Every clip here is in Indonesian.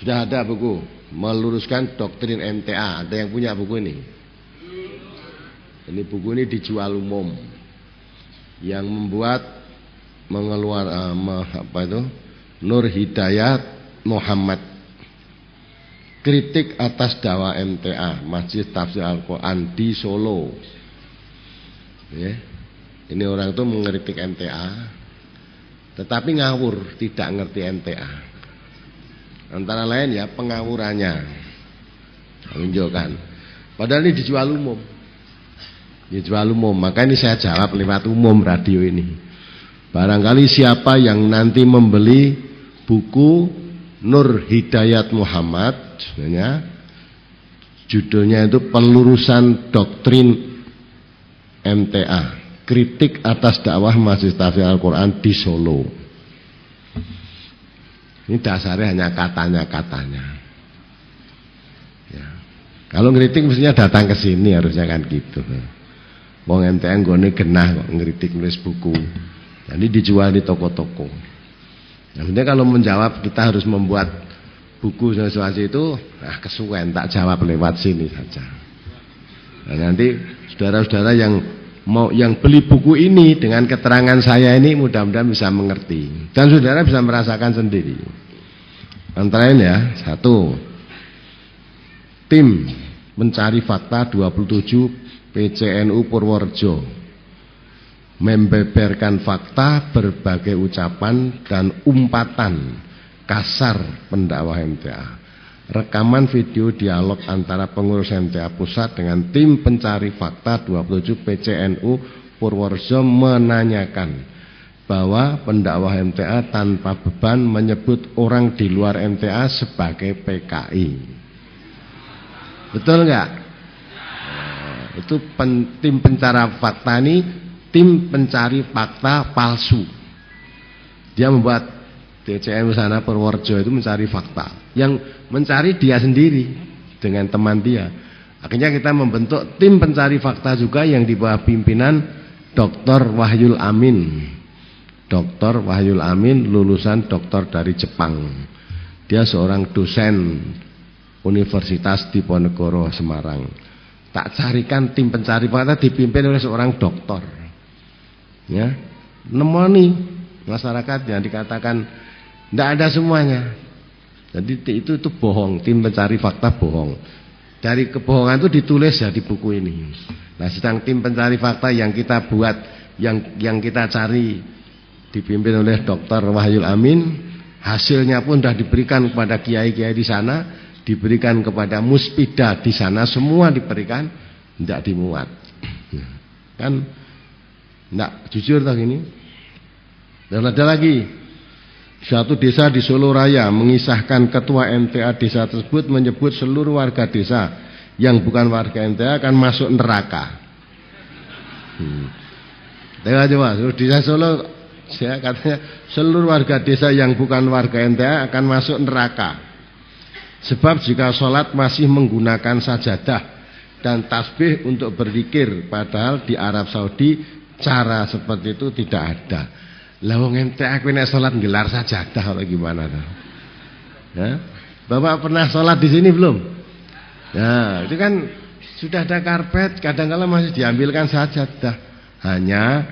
Sudah ada buku meluruskan doktrin MTA. Ada yang punya buku ini? Ini buku ini dijual umum. Yang membuat Nur Hidayat Muhammad, kritik atas dakwah MTA, Masjid Tafsir Al-Quran di Solo. Ya. Ini orang itu mengkritik MTA, tetapi ngawur, tidak ngerti MTA. Antara lain ya pengawurannya, menunjukkan. Padahal ini dijual umum. Dijual umum, maka ini saya jawab lewat umum radio ini. Barangkali siapa yang nanti membeli buku Nur Hidayat Muhammad, sebenarnya judulnya itu Pelurusan Doktrin MTA, kritik atas dakwah Masjid Tafsir Al-Quran di Solo. Ini dasarnya hanya katanya-katanya. Ya. Kalau ngeritik mestinya datang ke sini, harusnya kan gitu. Wong MTA nggone genah kok ngeritik nulis buku. Jadi dijual di toko-toko. Nah, kalau menjawab kita harus membuat buku sesuatu itu, kesuwen tak jawab lewat sini saja. Nah, nanti saudara-saudara yang beli buku ini dengan keterangan saya ini mudah-mudahan bisa mengerti dan saudara bisa merasakan sendiri. Antara lain ya, 1, tim mencari fakta 27 PCNU Purworejo membeberkan fakta berbagai ucapan dan umpatan kasar pendakwah MTA. Rekaman video dialog antara pengurus MTA pusat dengan tim pencari fakta 27 PCNU Purworejo menanyakan bahwa pendakwah MTA tanpa beban menyebut orang di luar MTA sebagai PKI. Betul enggak? Nah, itu tim pencari fakta ini tim pencari fakta palsu. Dia membuat DCM sana Purworejo itu mencari fakta. Yang mencari dia sendiri dengan teman dia. Akhirnya kita membentuk tim pencari fakta juga yang di bawah pimpinan Dr. Wahyul Amin. Dr. Wahyul Amin lulusan doktor dari Jepang. Dia seorang dosen Universitas Diponegoro Semarang. Tak carikan tim pencari fakta dipimpin oleh seorang doktor. Ya, nemoni masyarakat yang dikatakan tidak ada semuanya. Jadi itu bohong, tim pencari fakta bohong. Dari kebohongan itu ditulis ya di buku ini. Nah, sedang tim pencari fakta yang kita buat, yang kita cari dipimpin oleh Dr. Wahyul Amin, hasilnya pun sudah diberikan kepada kiai-kiai di sana, diberikan kepada muspida di sana, semua diberikan, tidak dimuat. Kan tidak jujur tak ini. Dan ada lagi, satu desa di Solo Raya mengisahkan ketua MTA desa tersebut menyebut seluruh warga desa yang bukan warga MTA akan masuk neraka. Tengok coba, desa Solo, saya katanya seluruh warga desa yang bukan warga MTA akan masuk neraka. Sebab jika sholat masih menggunakan sajadah dan tasbih untuk berzikir, padahal di Arab Saudi cara seperti itu tidak ada. Lah wong MTA kowe nek salat gelar sajadah atau gimana tuh? Ya? Bapak pernah salat di sini belum? Nah, itu kan sudah ada karpet, kadang-kala masih diambilkan sajadah. Hanya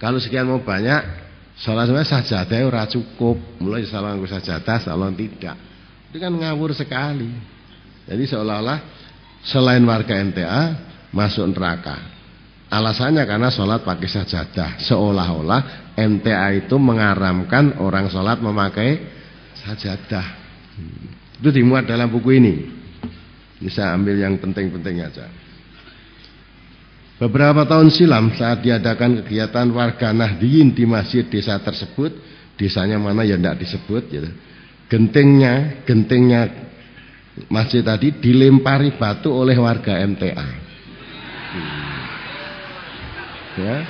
kalau sekian mau banyak, salat sebenarnya sajadah ora cukup. Mulai salat nggo sajadah, salat tidak. Itu kan ngawur sekali. Jadi seolah-olah selain warga MTA masuk neraka. Alasannya karena sholat pakai sajadah. Seolah-olah MTA itu mengaramkan orang sholat memakai sajadah. Itu dimuat dalam buku ini. Ini saya ambil yang penting-penting aja. Beberapa tahun silam saat diadakan kegiatan warga Nahdliyin di masjid desa tersebut, desanya mana ya tidak disebut, gitu. Gentingnya masjid tadi dilempari batu oleh warga MTA. Ya,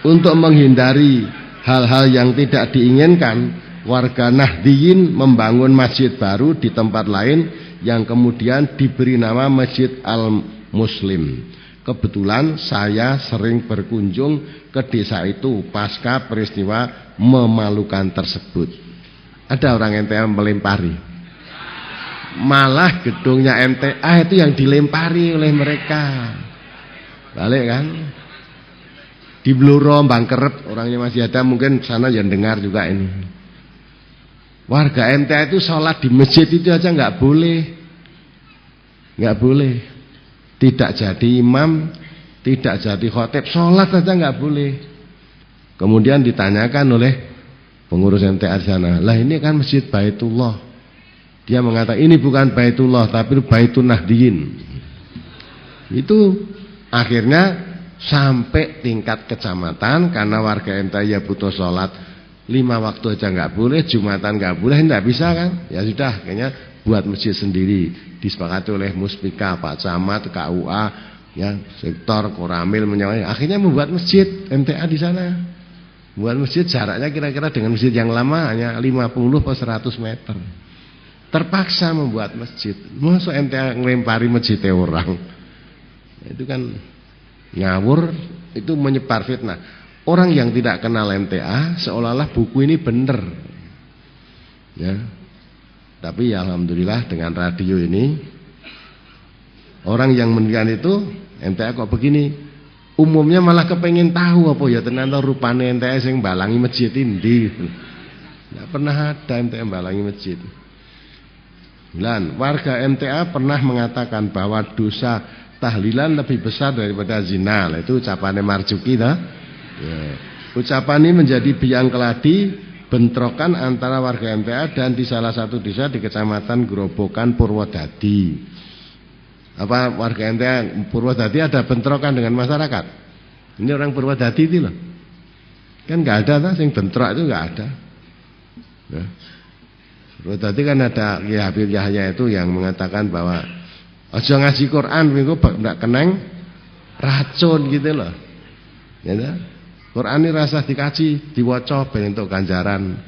untuk menghindari hal-hal yang tidak diinginkan, warga Nahdliyin membangun masjid baru di tempat lain yang kemudian diberi nama Masjid Al-Muslim. Kebetulan saya sering berkunjung ke desa itu pasca peristiwa memalukan tersebut. Ada orang MTA melempari. Malah gedungnya MTA itu yang dilempari oleh mereka. Balik kan? Di Bluro, Bangkerep, orangnya masih ada, mungkin sana yang dengar juga ini. Warga MTA itu sholat di masjid itu aja nggak boleh. Nggak boleh. Tidak jadi imam, tidak jadi khotib, sholat aja nggak boleh. Kemudian ditanyakan oleh pengurus MTA di sana, lah ini kan masjid Baitullah. Dia mengatakan ini bukan Baitullah tapi Baitun Nahdiyin. Itu akhirnya sampai tingkat kecamatan karena warga MTA ya butuh sholat 5 waktu aja nggak boleh, Jumatan nggak boleh, nggak bisa kan? Ya sudah, kayaknya buat masjid sendiri, disepakati oleh Muspika, Pak Camat, KUA, ya sektor Koramil menyawai. Akhirnya membuat masjid MTA di sana. Buat masjid jaraknya kira-kira dengan masjid yang lama hanya 50 atau 100 meter. Terpaksa membuat masjid. Masa MTA ngelempari masjid orang? Itu kan ngawur, itu menyebar fitnah. Orang yang tidak kenal MTA seolah-olah buku ini benar. Ya. Tapi ya alhamdulillah dengan radio ini orang yang mendengar itu MTA kok begini, umumnya malah kepengen tahu apa ya ternyata rupane MTA yang balangi masjid ini. Tidak pernah ada MTA balangi masjid. Dan warga MTA pernah mengatakan bahwa dosa tahlilan lebih besar daripada zina. Itu ucapannya Marzuki ya. Ucapan ini menjadi biang keladi bentrokan antara warga MTA dan di salah satu desa di Kecamatan Grobogan Purwodadi. Apa warga MTA Purwodadi ada bentrokan dengan masyarakat? Ini orang Purwodadi itu loh. Kan nggak ada yang bentrok itu nggak ada. Ya. Tadi kan ada Kiai Habib Yahya itu yang mengatakan bahwa aja ngaji Quran minggu ndak keneng racun gitu loh. Ya, Quran ini rasa dikaji, diwaca ben entuk ganjaran.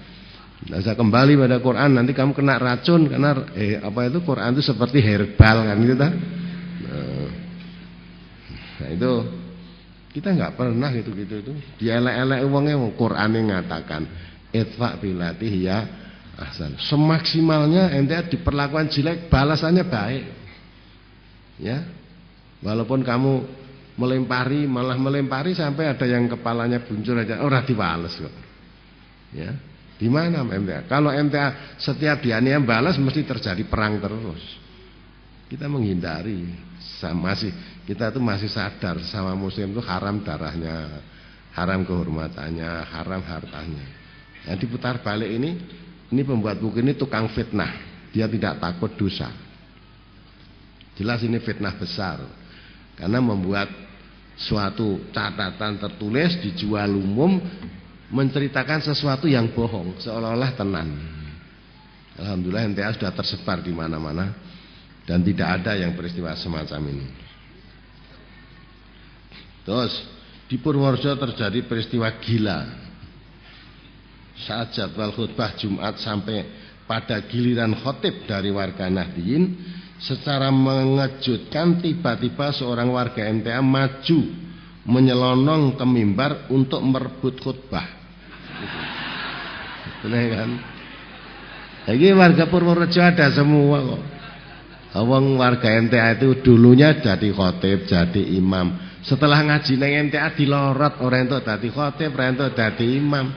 Saya kembali pada Quran nanti kamu kena racun karena apa itu Quran itu seperti herbal kan gitu ta. Nah, itu kita nggak pernah gitu-gitu itu. Dielek-elek wonge Quran yang ngatakan itfa bilati ya ahsan. Semaksimalnya MTA diperlakukan jelek, balasannya baik. Ya. Walaupun kamu melempari, malah melempari sampai ada yang kepalanya buncur aja, ora dibales kok. Ya. Di mana MTA? Kalau MTA setiap dianiaya balas mesti terjadi perang terus. Kita menghindari, kita itu masih sadar sama muslim itu haram darahnya, haram kehormatannya, haram hartanya. Nah, diputar balik ini pembuat buku ini tukang fitnah. Dia tidak takut dosa. Jelas ini fitnah besar. Karena membuat suatu catatan tertulis dijual umum, menceritakan sesuatu yang bohong seolah-olah tenan. Alhamdulillah MTA sudah tersebar di mana-mana dan tidak ada yang peristiwa semacam ini. Terus di Purworejo terjadi peristiwa gila. Saat jadwal khutbah Jumat sampai pada giliran khotib dari warga Nahdiyin, secara mengejutkan tiba-tiba seorang warga MTA maju menyelonong ke mimbar untuk merebut khutbah. Benar kan? Lagi warga Purworejo ada semua kok. Awang warga MTA itu dulunya jadi khotib, jadi imam. Setelah ngaji neng MTA dilorot orang itu jadi khotib, orang itu jadi imam.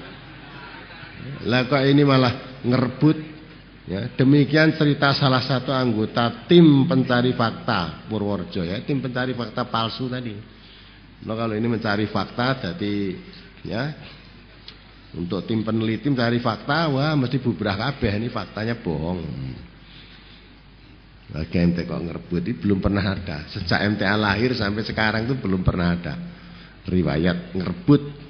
Lah kok ini malah ngerebut. Ya, demikian cerita salah satu anggota tim pencari fakta Purworejo ya, tim pencari fakta palsu tadi. Nah, kalau ini mencari fakta jadi ya untuk tim peneliti mencari fakta, wah mesti bubrah kabeh ini faktanya bohong. Warga MTA kok ngerebut itu belum pernah ada. Sejak MTA lahir sampai sekarang itu belum pernah ada riwayat ngerebut.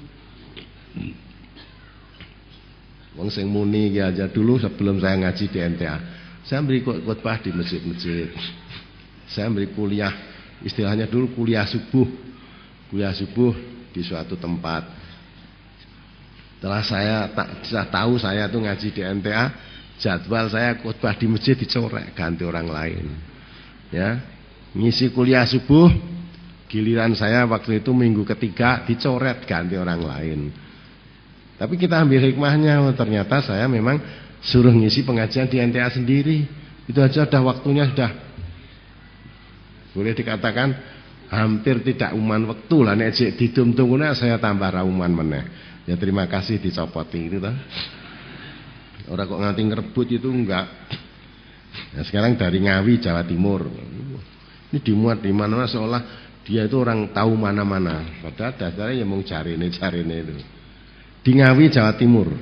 Wong sing muni ya aja dulu sebelum saya ngaji di MTA. Saya beri khotbah di masjid-masjid. Saya beri kuliah, istilahnya dulu kuliah subuh. Kuliah subuh di suatu tempat. Setelah saya tahu saya tuh ngaji di MTA, jadwal saya khotbah di masjid dicorek ganti orang lain. Ya. Ngisi kuliah subuh, giliran saya waktu itu minggu ketiga dicoret ganti orang lain. Tapi kita ambil hikmahnya, ternyata saya memang suruh ngisi pengajian di NTA sendiri. Itu aja udah waktunya sudah boleh dikatakan hampir tidak uman waktu lah. Nek jek didum-dumuna saya tambah rauman meneh. Ya terima kasih dicopoti itu toh. Orang kok nganti ngerebut itu enggak. Nah, sekarang dari Ngawi Jawa Timur. Ini dimuat di mana-mana seolah dia itu orang tahu mana-mana. Padahal dasarnya ya mau carine itu. Di Ngawi Jawa Timur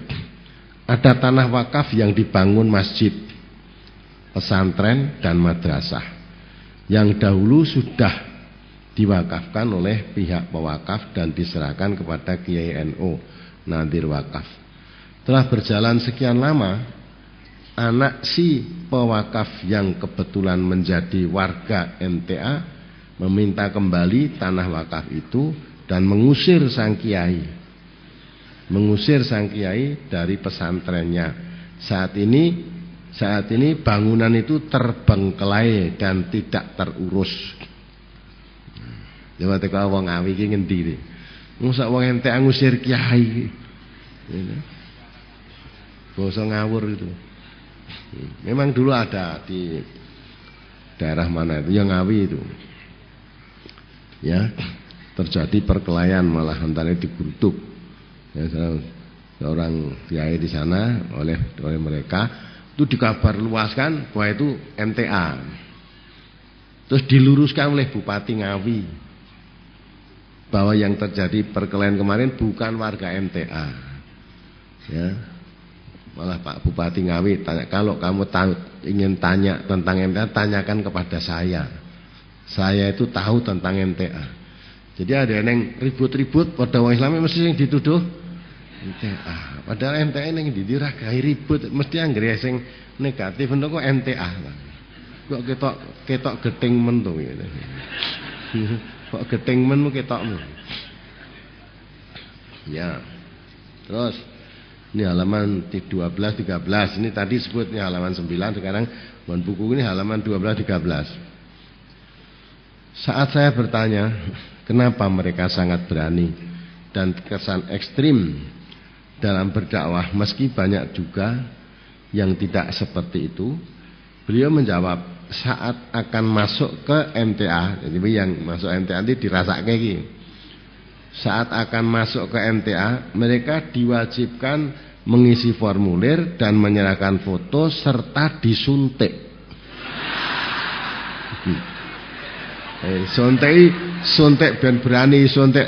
ada tanah wakaf yang dibangun masjid, pesantren dan madrasah yang dahulu sudah diwakafkan oleh pihak pewakaf dan diserahkan kepada Kiai NU Nadir Wakaf. Telah berjalan sekian lama, anak si pewakaf yang kebetulan menjadi warga NTA meminta kembali tanah wakaf itu dan mengusir sang kiai dari pesantrennya. Saat ini bangunan itu terbengkelai dan tidak terurus. Coba teko wong Ngawi iki ngendi iki? Mosok wong NTA ngusir kiai. Basa ngawur itu. Memang dulu ada di daerah mana itu yang Ngawi itu. Ya, terjadi perkelahian malah antara digeruduk. Ya, seorang kiai di sana oleh mereka itu dikabar luaskan bahwa itu NTA. Terus diluruskan oleh Bupati Ngawi bahwa yang terjadi perkelahian kemarin bukan warga NTA. Ya. Malah Pak Bupati Ngawi tanya, kalau kamu ingin tanya tentang NTA, tanyakan kepada saya. Saya itu tahu tentang NTA. Jadi ada yang ribut-ribut pada orang Islam mesti yang dituduh NTA. Padahal NTA yang didiragai ribut mesti anggere sing negatif untuk kok NTA. Kok ketok geting men to gitu. Kok geting menmu ketokmu. Ya. Terus ini halaman 12 13. Ini tadi sebut ini halaman 9, sekarang bukan buku ini halaman 12 13. Saat saya bertanya, kenapa mereka sangat berani dan kesan ekstrim dalam berdakwah meski banyak juga yang tidak seperti itu, beliau menjawab, saat akan masuk ke MTA, jadi yang masuk MTA nanti dirasake iki. Saat akan masuk ke MTA, mereka diwajibkan mengisi formulir dan menyerahkan foto serta disuntik. Suntik ben berani, suntik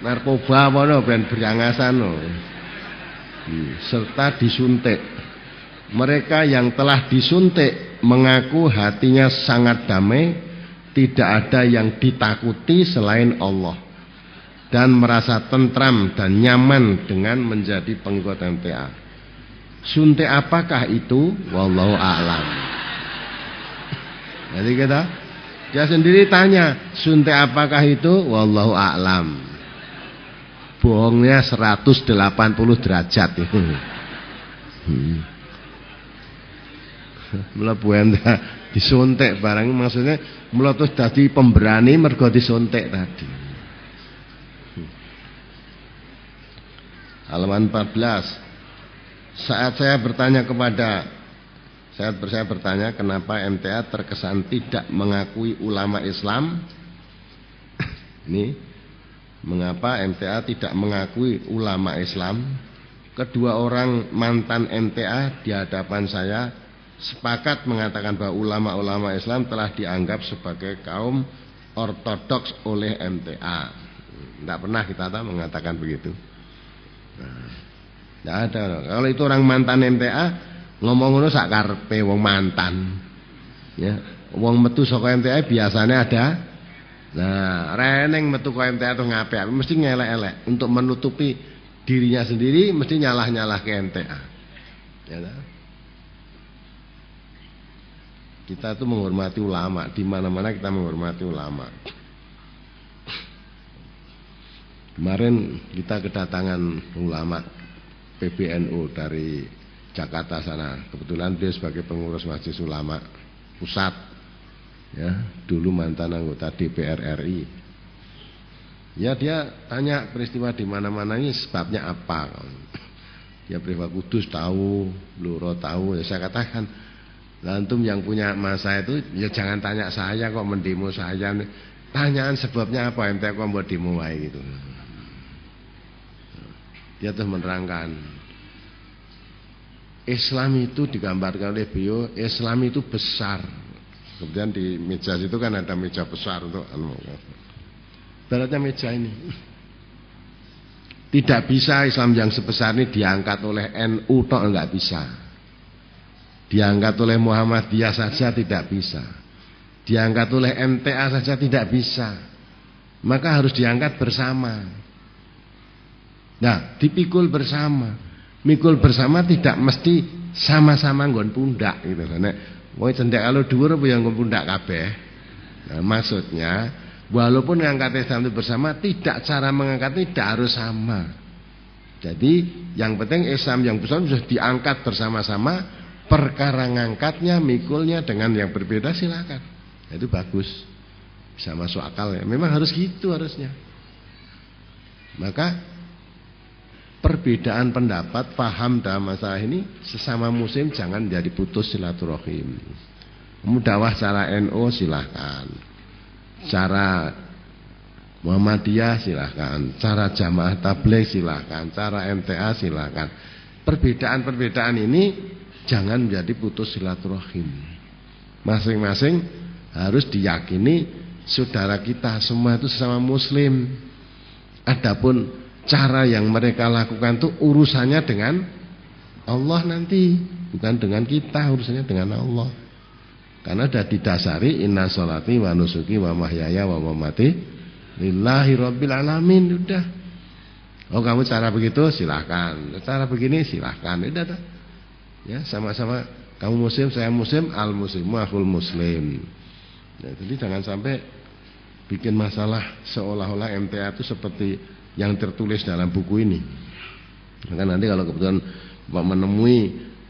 narkoba apa ben berangasan serta disuntik. Mereka yang telah disuntik mengaku hatinya sangat damai, tidak ada yang ditakuti selain Allah, dan merasa tentram dan nyaman dengan menjadi pengikut MTA. Suntik apakah itu? Wallahu a'lam. Jadi dia sendiri tanya, suntik apakah itu? Wallahu a'lam. Bohongnya 180 derajat itu. Mlebu MTA disuntik barang, maksudnya meletus dadi pemberani mergo disuntik tadi. Halaman 14. Saat saya bertanya kenapa MTA terkesan tidak mengakui ulama Islam. Ini mengapa MTA tidak mengakui ulama Islam? Kedua orang mantan MTA di hadapan saya sepakat mengatakan bahwa ulama-ulama Islam telah dianggap sebagai kaum ortodoks oleh MTA. Tidak pernah kita mengatakan begitu. Tidak ada. Kalau itu orang mantan MTA ngomong ngono sak karepe wong mantan. Ya, wong metu saka MTA biasanya ada. Nah, reneng metu ke MTA tuh ngapik, mesti ngelek-elek untuk menutupi dirinya sendiri, mesti nyalah-nyalah ke MTA. Ya, kita tuh menghormati ulama, di mana-mana kita menghormati ulama. Kemarin kita kedatangan ulama PBNU dari Jakarta sana. Kebetulan dia sebagai pengurus Majelis Ulama Pusat, ya, dulu mantan anggota DPR RI. Ya, dia tanya peristiwa di mana-mana ini sebabnya apa. dia privat kudus tahu, Bluro tahu. Ya saya katakan, antum yang punya masa itu ya jangan tanya saya kok mendemo saya. Tanyaan sebabnya apa ente kok mau demo wae gitu. Dia terus menerangkan Islam itu digambarkan oleh beliau, Islam itu besar. Kemudian di meja itu kan ada meja besar untuk ibaratnya meja ini. Tidak bisa Islam yang sebesar ini diangkat oleh NU toh, enggak bisa. Diangkat oleh Muhammadiyah saja tidak bisa. Diangkat oleh MTA saja tidak bisa. Maka harus diangkat bersama. Nah, dipikul bersama. Mikul bersama tidak mesti sama-sama nggon pundak gitu. Nek kowe cendek kalau dhuwur apa yang nggon pundak kabeh. Nah, maksudnya walaupun ngangkat Islam itu bersama, tidak cara mengangkat tidak harus sama. Jadi yang penting Islam yang besar sudah diangkat bersama-sama. Perkara ngangkatnya, mikulnya dengan yang berbeda silakan. Itu bagus, bisa masuk akal ya. Memang harus gitu harusnya. Maka perbedaan pendapat, paham dalam masalah ini sesama muslim jangan jadi putus silaturahim. Dakwah cara NU silahkan, cara Muhammadiyah silahkan, cara Jamaah Tabligh silahkan, cara MTA silahkan. Perbedaan-perbedaan ini jangan menjadi putus silaturahim. Masing-masing harus diyakini saudara kita semua itu sesama muslim. Adapun cara yang mereka lakukan itu urusannya dengan Allah nanti, bukan dengan kita, urusannya dengan Allah. Karena sudah didasari inna sholati wa nusuki wa mahyaya wa mamati lillahi rabbil alamin. Udah. Oh kamu cara begitu silahkan, cara begini silahkan. Udah. Ya sama-sama kamu muslim, saya muslim, al muslimu akhul muslim. Ya, jadi jangan sampai bikin masalah seolah-olah MTA itu seperti yang tertulis dalam buku ini. Maka nanti kalau kebetulan Bapak menemui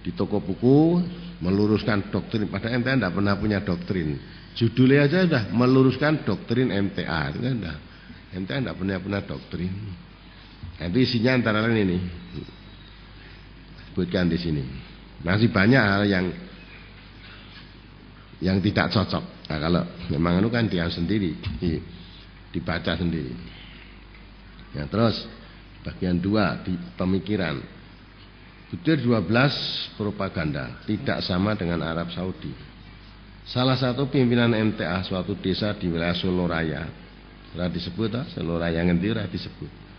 di toko buku meluruskan doktrin, padahal MTA tidak pernah punya doktrin. Judulnya aja sudah meluruskan doktrin MTA. Itu kan enggak. MTA tidak pernah punya doktrin. Nanti isinya antara lain ini. Sebutkan di sini. Masih banyak hal yang tidak cocok. Nah, kalau memang itu kan dia sendiri dibaca sendiri. Ya, terus bagian 2 di pemikiran. Butir 12 propaganda tidak sama dengan Arab Saudi. Salah satu pimpinan MTA suatu desa di wilayah Soloraya, sudah disebut Soloraya ngendira disebut.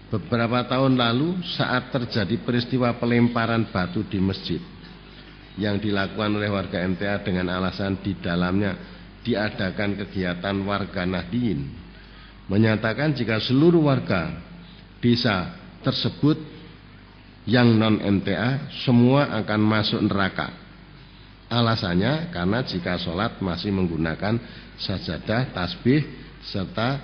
Beberapa tahun lalu saat terjadi peristiwa pelemparan batu di masjid yang dilakukan oleh warga MTA dengan alasan di dalamnya diadakan kegiatan warga Nahdliyin, menyatakan jika seluruh warga desa tersebut yang non MTA semua akan masuk neraka. Alasannya karena jika sholat masih menggunakan sajadah, tasbih serta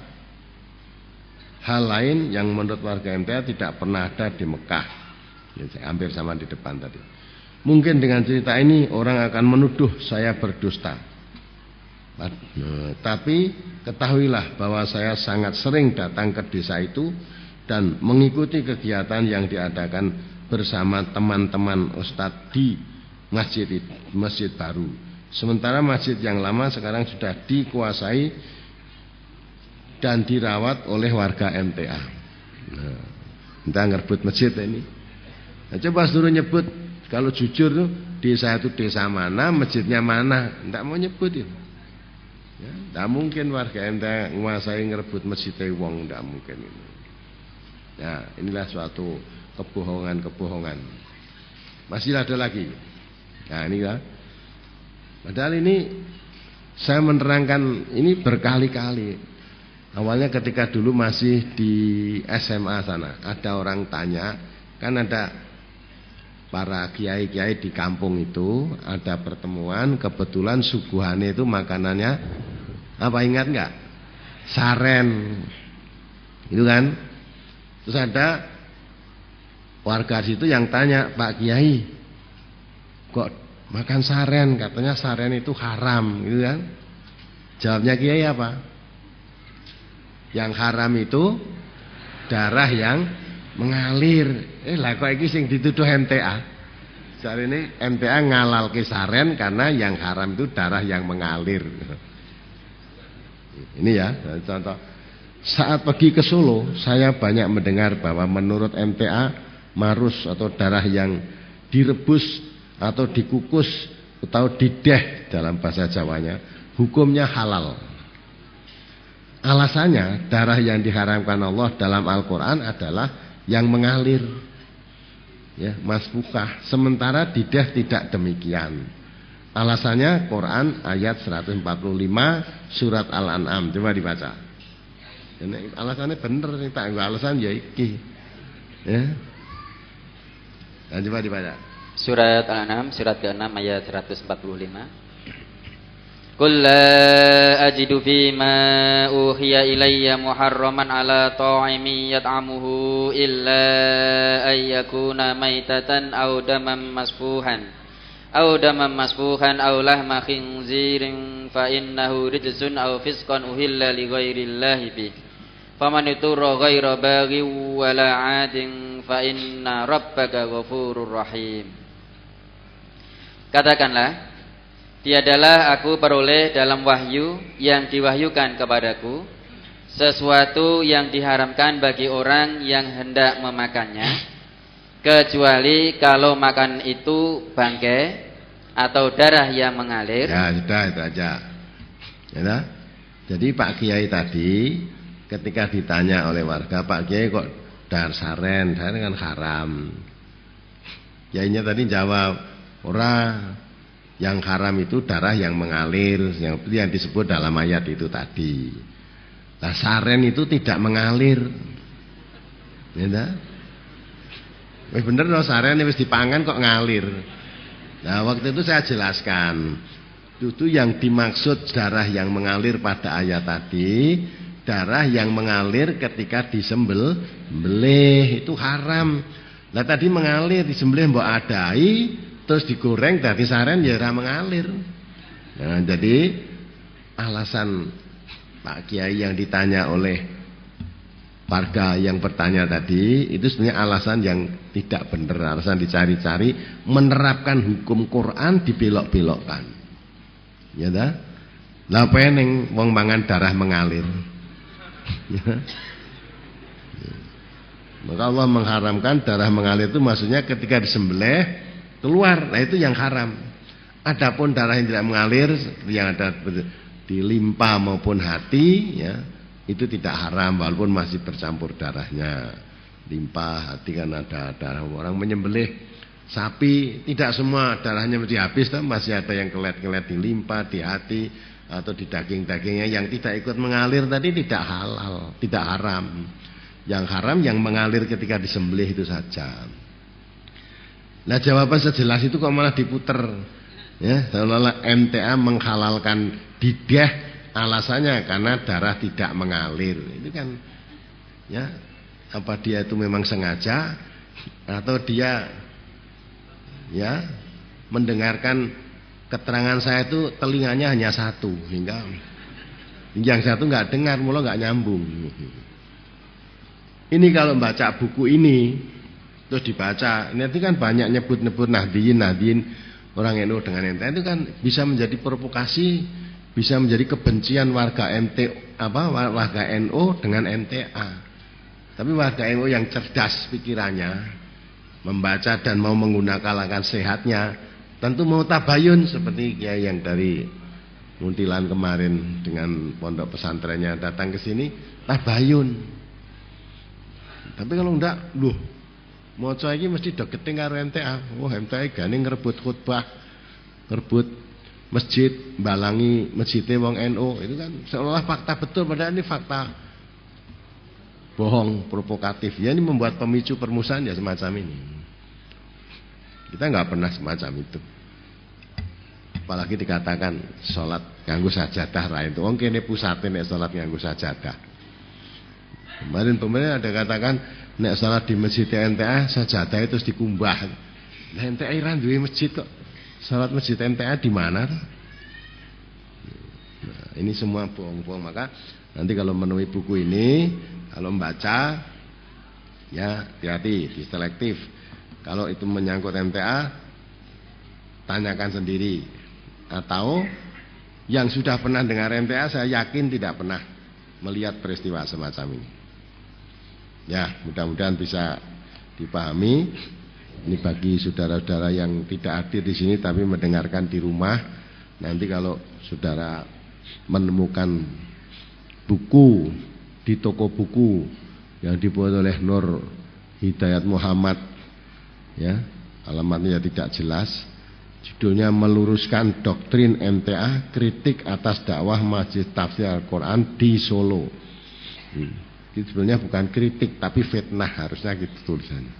hal lain yang menurut warga MTA tidak pernah ada di Mekah. Hampir sama di depan tadi. Mungkin dengan cerita ini orang akan menuduh saya berdusta. Tapi ketahuilah bahwa saya sangat sering datang ke desa itu dan mengikuti kegiatan yang diadakan bersama teman-teman ustadz di masjid baru. Sementara masjid yang lama sekarang sudah dikuasai dan dirawat oleh warga MTA. Kita ngerebut masjid ini. Nah, coba suruh nyebut. Kalau jujur tuh desa itu desa mana, masjidnya mana, tidak mau nyebutin. Ya, tidak mungkin warga MTA menguasai ngerebut masjid wong, tidak mungkin ini. Ya, inilah suatu kebohongan-kebohongan. Masih ada lagi. Nah, ini kan. Padahal ini saya menerangkan ini berkali-kali. Awalnya ketika dulu masih di SMA sana, ada orang tanya, kan ada para kiai-kiai di kampung itu ada pertemuan, kebetulan suguhannya itu makanannya apa, ingat enggak? Saren. Itu kan. Terus ada warga situ yang tanya, Pak Kiai, kok makan saren? Katanya saren itu haram, gitu kan. Jawabnya Kiai apa? Yang haram itu darah yang mengalir. Lah kok iki sing dituduh MTA. Jarine MTA ngalalke saren karena yang haram itu darah yang mengalir. Ini ya contoh. Saat pergi ke Solo, saya banyak mendengar bahwa menurut MTA marus atau darah yang direbus atau dikukus atau dideh dalam bahasa Jawanya, hukumnya halal. Alasannya darah yang diharamkan Allah dalam Al-Quran adalah yang mengalir, ya, masfukah. Sementara dideh tidak demikian. Alasannya Quran ayat 145 surat Al-An'am. Coba dibaca. Ini alasannya bener, tak alasan ya iki. Ya. Dan coba dibaca. Surat Al-An'am surat ke-6 ayat 145. Qul la ajidu fima uhiya ilayya muharraman ala ta'imin yat'amuhu illa ayyakuna maitatan aw daman masfuhan aw lahma khinzirin fa innahu rijsun aw fisqan uhilla li ghairillahi bih faman iturra ghaira baghi wala 'adin fa inna rabbaka ghafurur rahim. Katakanlah, tiadalah aku peroleh dalam wahyu yang diwahyukan kepadaku sesuatu yang diharamkan bagi orang yang hendak memakannya, kecuali kalau makan itu bangkai atau darah yang mengalir. Ya sudah, itu aja ya. Jadi Pak Kiai tadi ketika ditanya oleh warga, Pak Kiai kok dar saren kan haram. Kiainya tadi jawab, ora, yang haram itu darah yang mengalir, yang disebut dalam ayat itu tadi. Nah, saren itu tidak mengalir. Ya dah. Wis bener loh, saren wis dipangan kok ngalir. Nah, waktu itu saya jelaskan, itu yang dimaksud darah yang mengalir pada ayat tadi, darah yang mengalir ketika disembelih itu haram. Nah, tadi mengalir disembelih mbok adai terus digoreng dadi saren ya ora mengalir. Nah, jadi alasan Pak Kiai yang ditanya oleh warga yang bertanya tadi itu sebenarnya alasan yang tidak benar, alasan dicari-cari menerapkan hukum Quran dibelok-belokkan. Ya dah. Lah peneng wong mangan darah mengalir. Maka Allah mengharamkan darah mengalir itu maksudnya ketika disembelih keluar, nah itu yang haram. Adapun darah yang tidak mengalir yang ada di limpa maupun hati, ya, itu tidak haram walaupun masih bercampur darahnya. Limpa, hati kan ada darah. Orang menyembelih sapi tidak semua darahnya mesti habis, kan? Masih ada yang kelet-kelet di limpa, di hati atau di daging-dagingnya yang tidak ikut mengalir tadi tidak halal, tidak haram. Yang haram yang mengalir ketika disembelih itu saja. Nah, jawaban sejelas itu kok malah diputer, ya, seolah-olah MTA menghalalkan dideh, alasannya karena darah tidak mengalir. Itu kan, ya, apa dia itu memang sengaja atau dia, ya, mendengarkan keterangan saya itu telinganya hanya satu, hingga yang satu nggak dengar, mula nggak nyambung. Ini kalau baca buku ini terus dibaca, nanti kan banyak nyebut-nyebut Nahdien orang NU dengan MTA, itu kan bisa menjadi provokasi, bisa menjadi kebencian warga warga NU dengan MTA. Tapi warga NU yang cerdas pikirannya, membaca dan mau menggunakan akal sehatnya, tentu mau tabayun seperti kiai yang dari Muntilan kemarin dengan pondok pesantrennya datang ke sini tabayun. Tapi kalau enggak, maca iki mesti do geting karo MTA. Wah, MTA gane ngrebut khutbah, ngrebut masjid, balangi masjidnya wong NU. Itu kan seolah fakta betul, padahal ini fakta bohong, provokatif. Ya, ini membuat pemicu permusuhan ya semacam ini. Kita enggak pernah semacam itu. Apalagi dikatakan sholat nganggo sajadah ra itu. Wong kene pusate nek sholat nganggo sajadah. Kemarin ada katakan nek salat di masjid MTA sajadah itu terus dikumbah. Nah, MTA Iran duwe masjid kok. Salat masjid MTA di mana? Nah, ini semua bohong-bohong. Maka nanti kalau menemui buku ini, kalau membaca Ya, hati-hati, diselektif. Kalau itu menyangkut MTA, tanyakan sendiri. Atau yang sudah pernah dengar MTA, saya yakin tidak pernah melihat peristiwa semacam ini. Ya, mudah-mudahan bisa dipahami. Ini bagi saudara-saudara yang tidak hadir di sini tapi mendengarkan di rumah. Nanti kalau saudara menemukan buku di toko buku yang dibuat oleh Nur Hidayat Muhammad, ya, alamatnya tidak jelas, judulnya Meluruskan Doktrin MTA, Kritik atas Dakwah Masjid Tafsir Al-Quran di Solo. Itu sebenarnya bukan kritik tapi fitnah, harusnya gitu tulisannya.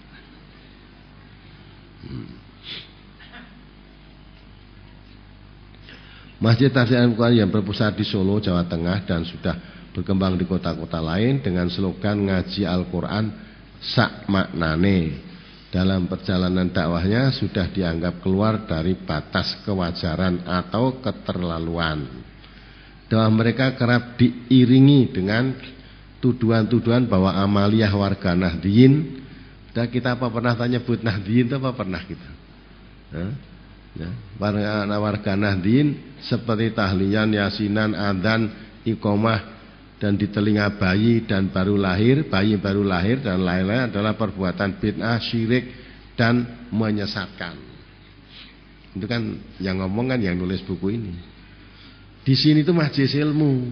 Masjid Tafsir Al-Quran yang berpusat di Solo, Jawa Tengah dan sudah berkembang di kota-kota lain dengan slogan ngaji Al-Quran sak maknane. Dalam perjalanan dakwahnya sudah dianggap keluar dari batas kewajaran atau keterlaluan. Dakwah mereka kerap diiringi dengan tuduhan-tuduhan bahwa amaliyah warga Nahdliyin. Dan kita apa pernah tanya nyebut Nahdliyin itu apa pernah kita? Ya, warga Nahdliyin seperti tahliyan, yasinan, adzan, iqomah dan di telinga bayi dan baru lahir, bayi baru lahir dan lain-lain adalah perbuatan bid'ah, syirik dan menyesatkan. Itu kan yang ngomong kan yang nulis buku ini. Di sini itu majelis ilmu.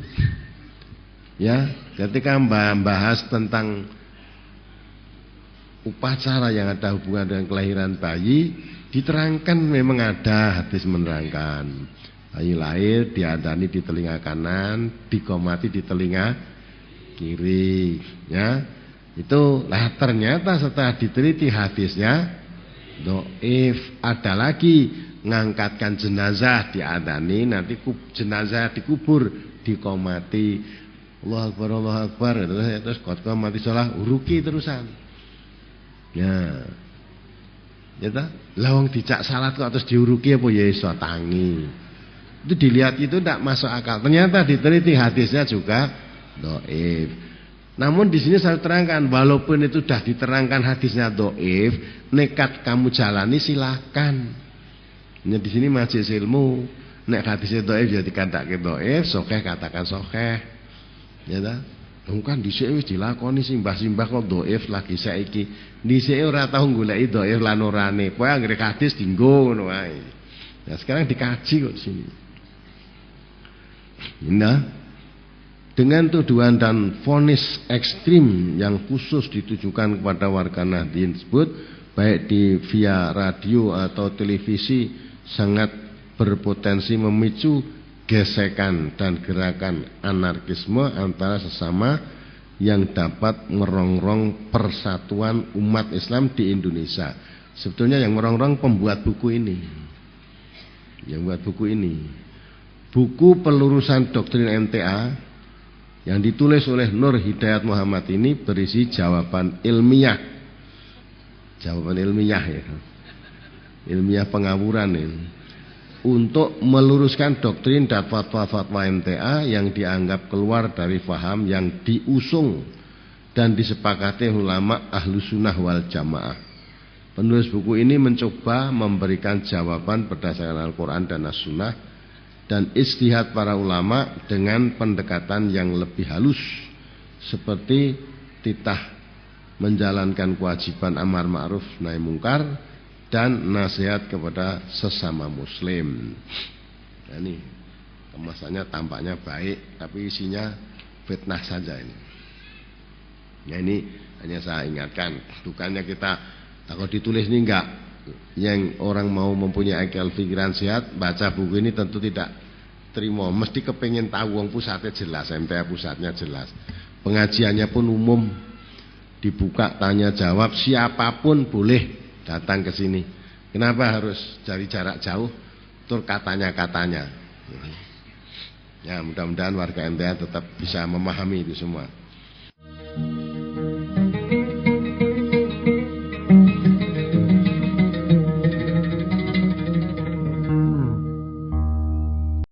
Ya, ketika membahas tentang upacara yang ada hubungan dengan kelahiran bayi, diterangkan memang ada hadis menerangkan. Bayi lahir diadani di telinga kanan, dikomati di telinga kiri, ya. Itu lah ternyata setelah diteliti hadisnya dhaif. Ada lagi ngangkatkan jenazah diadani, nanti jenazah dikubur, dikomati Allahu Akbar, Allahu Akbar, terus khotbah mati sholat uruki terusan. Ya. Ya ta? Lah wong dicak salat kok terus diuruki apa ya iso tangi. Itu dilihat itu tidak masuk akal. Ternyata diteliti hadisnya juga dhaif. Namun di sini saya terangkan, walaupun itu sudah diterangkan hadisnya dhaif, nekat kamu jalani silakan. Nah, di sini majelis ilmu, nek hadisnya dhaif ya dikatakan dhaif, sahih katakan sahih. Ya ta? Kan dhisik wis dilakoni simbah-simbah kok dhaif lagi saiki. Dhisik ora tau goleki dhaif lan orane. Pokoke anggere hadis dienggo ngono wae. Nah, sekarang dikaji kok di sini. Nah, dengan tuduhan dan vonis ekstrim yang khusus ditujukan kepada warga Nahdliyin tersebut, baik di via radio atau televisi, sangat berpotensi memicu gesekan dan gerakan anarkisme antara sesama yang dapat merongrong persatuan umat Islam di Indonesia. Sebetulnya yang merongrong pembuat buku ini. Yang buat buku ini. Buku Pelurusan Doktrin MTA yang ditulis oleh Nur Hidayat Muhammad ini berisi jawaban ilmiah. Jawaban ilmiah ya. Ilmiah pengawuran ini. Untuk meluruskan doktrin dan fatwa-fatwa MTA yang dianggap keluar dari faham yang diusung dan disepakati ulama ahlu sunnah wal jamaah. Penulis buku ini mencoba memberikan jawaban berdasarkan Al-Quran dan As-Sunnah dan ijtihad para ulama dengan pendekatan yang lebih halus, seperti titah menjalankan kewajiban amar ma'ruf nahi mungkar dan nasihat kepada sesama muslim. Nah, ini kemasannya tampaknya baik tapi isinya fitnah saja ini. Ya, ini hanya saya ingatkan, bukannya kita kalau ditulis ini enggak, yang orang mau mempunyai akal pikiran sehat baca buku ini tentu tidak terima, mesti kepengin tahu wong pusatnya jelas, MTA pusatnya jelas, pengajiannya pun umum, dibuka tanya jawab, siapapun boleh datang ke sini. Kenapa harus dari jarak jauh tur katanya-katanya. Ya, mudah-mudahan warga MTA tetap bisa memahami itu semua.